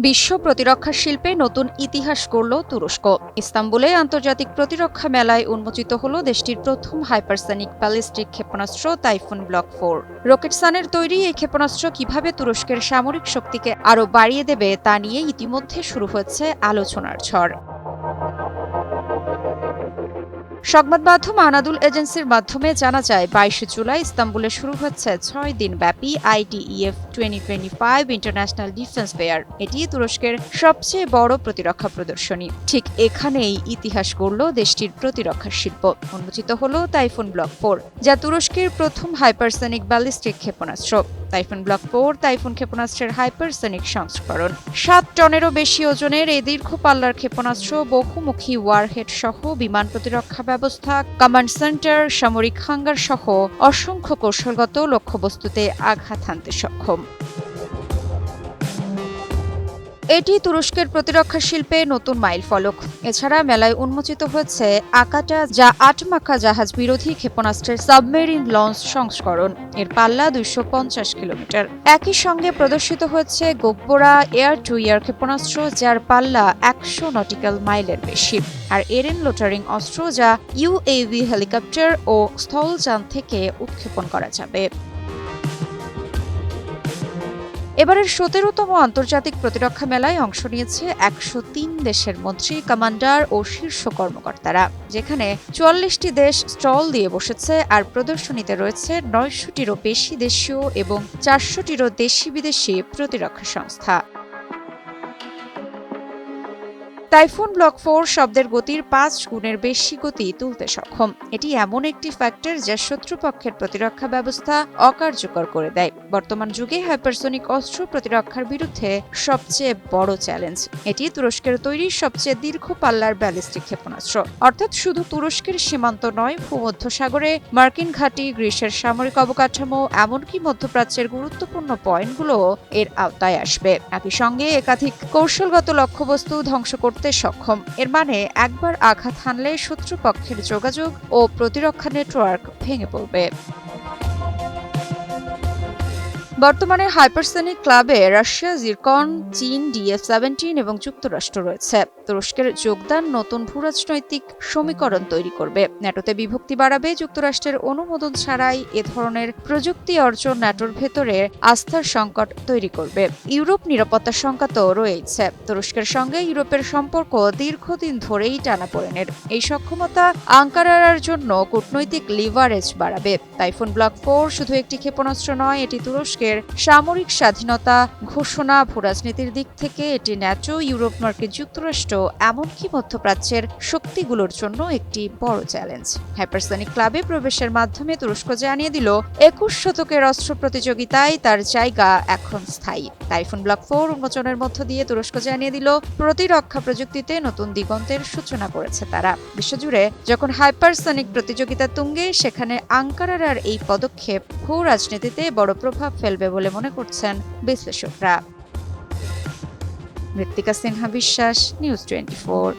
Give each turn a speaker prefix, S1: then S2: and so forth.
S1: বিশ্ব প্রতিরক্ষা শিল্পে নতুন ইতিহাস গড়ল তুরস্ক। ইস্তাম্বুলে আন্তর্জাতিক প্রতিরক্ষা মেলায় উন্মোচিত হল দেশটির প্রথম হাইপারসনিক ব্যালিস্টিক ক্ষেপণাস্ত্র টাইফুন ব্লক 4। রকেটসানের তৈরি এই ক্ষেপণাস্ত্র কিভাবে তুরস্কের সামরিক শক্তিকে আরও বাড়িয়ে দেবে তা নিয়ে ইতিমধ্যে শুরু হয়েছে আলোচনার ঝড়। সংবাদ মাধ্যম আনাদুল এজেন্সির মাধ্যমে জানা যায় ২২ জুলাই ইস্তাম্বুলে শুরু হচ্ছে ৬ দিনব্যাপী IDEF 2025 ইন্টারন্যাশনাল ডিফেন্স ফেয়ার। এটি তুরস্কের সবচেয়ে বড় প্রতিরক্ষা প্রদর্শনী। ঠিক এখানেই ইতিহাস গড়ল দেশটির প্রতিরক্ষা শিল্প। উন্মোচিত হল টাইফুন ব্লক 4, যা তুরস্কের প্রথম হাইপারসনিক ব্যালিস্টিক ক্ষেপণাস্ত্র। টাইফুন ব্লক 4 টাইফুন ক্ষেপণাস্ত্রের হাইপারসনিক সংস্করণ। ৭ টনেরও বেশি ওজনের এই দীর্ঘ পাল্লার ক্ষেপণাস্ত্র বহুমুখী ওয়ারহেড সহ বিমান প্রতিরক্ষা ব্যবস্থা, কমান্ড সেন্টার, সামরিক হাঙ্গার সহ অসংখ্য কৌশলগত লক্ষ্যবস্তুতে আঘাত হানতে সক্ষম। এটি তুরস্কের প্রতিরক্ষা শিল্পে নতুন মাইলফলক। এছাড়া মেলায় উন্মোচিত হয়েছে আকাটা, যা ৮ মাখা জাহাজ বিরোধী ক্ষেপণাস্ত্রের সাবমেরিন লঞ্চ সংস্করণ। এর পাল্লা ২৫০ কিলোমিটার। একই সঙ্গে প্রদর্শিত হয়েছে গোকবোরা এয়ার টু এয়ার ক্ষেপণাস্ত্র, যার পাল্লা ১০০ নটিক্যাল মাইলের বেশি, আর এরেন লোটারিং অস্ত্র, যা UAV হেলিকপ্টার ও স্থলযান থেকে উৎক্ষেপণ করা যাবে। এবারের ১৭তম আন্তর্জাতিক প্রতিরক্ষা মেলায় অংশ নিয়েছে ১০৩ দেশের মন্ত্রী, কমান্ডার ও শীর্ষ কর্মকর্তারা, যেখানে ৪৪টি দেশ স্টল দিয়ে বসেছে। আর প্রদর্শনীতে রয়েছে ৯০০টিরও বেশি দেশীয় এবং ৪০০টিরও দেশি বিদেশি প্রতিরক্ষা সংস্থা। টাইফুন ব্লক 4 শব্দের গতির ৫ গুণের বেশি গতি তুলতে সক্ষম। এটি এমন একটি ফ্যাক্টর যা শত্রুপক্ষের প্রতিরক্ষা ব্যবস্থা অকার্যকর করে দেয়। বর্তমান যুগে হাইপারসনিক অস্ত্র প্রতিরক্ষার বিরুদ্ধে সবচেয়ে বড় চ্যালেঞ্জ। এটি তুরস্কের তৈরি সবচেয়ে দীর্ঘ পাল্লার ব্যালিস্টিক ক্ষেপণাস্ত্র। অর্থাৎ শুধু তুরস্কের সীমান্ত নয়, ভূমধ্যসাগরে মার্কিন ঘাঁটি, গ্রিসের সামরিক অবকাঠামো, এমনকি মধ্যপ্রাচ্যের গুরুত্বপূর্ণ পয়েন্টগুলো এর আওতায় আসবে। একই সঙ্গে একাধিক কৌশলগত লক্ষ্যবস্তু ধ্বংস করতে সক্ষম। এর মানে একবার আঘাত হানলে শত্রুপক্ষের যোগাযোগ ও প্রতিরক্ষা নেটওয়ার্ক ভেঙে পড়বে। বর্তমানে হাইপারসনিক ক্লাবে রাশিয়া, জিরকন, চীন, DF-17 এবং যুক্তরাষ্ট্র রয়েছে। তুরস্কের যোগদান নতুন ভূরাজনৈতিক সমীকরণ তৈরি করবে, ন্যাটোতে বিভক্তি বাড়াবে। যুক্তরাষ্ট্রের অনুমোদন ছাড়াই এ ধরনের প্রযুক্তি অর্জন ন্যাটোর ভেতরে আস্থার সংকট তৈরি করবে। ইউরোপ নিরাপত্তা শঙ্কা তো রয়েছে। তুরস্কের সঙ্গে ইউরোপের সম্পর্ক দীর্ঘদিন ধরেই টানাপোড়েনের। এই সক্ষমতা আঙ্কারার জন্য কূটনৈতিক লিভারেজ বাড়াবে। টাইফুন ব্লক 4 শুধু একটি ক্ষেপণাস্ত্র নয়, এটি তুরস্কের সামরিক স্বাধীনতা ঘোষণা। ভূরাজনীতির দিক থেকে এটি ন্যাটো, ইউরোপ, মার্কিন যুক্তরাষ্ট্র, এমনকি মধ্যপ্রাচ্যের শক্তিগুলোর জন্য একটি বড় চ্যালেঞ্জ। হাইপারসনিক ক্লাবে প্রবেশের মাধ্যমে তুরস্ক জানিয়ে দিল ২১ শতকের অস্ত্র প্রতিযোগিতায় তার জায়গা এখন স্থায়ী। টাইফুন ব্লক 4 উন্মোচনের মধ্য দিয়ে তুরস্ক জানিয়ে দিল প্রতিরক্ষা প্রযুক্তিতে নতুন দিগন্তের সূচনা করেছে তারা। বিশ্বজুড়ে যখন হাইপারসনিক প্রতিযোগিতা তুঙ্গে, সেখানে আঙ্কারার এই পদক্ষেপ ভূ রাজনীতিতে বড় প্রভাব ফেলবে বলে মনে করছেন বিশ্লেষকরা। মৃত্তিকা সিনহা বিশ্বাস, নিউজ 24।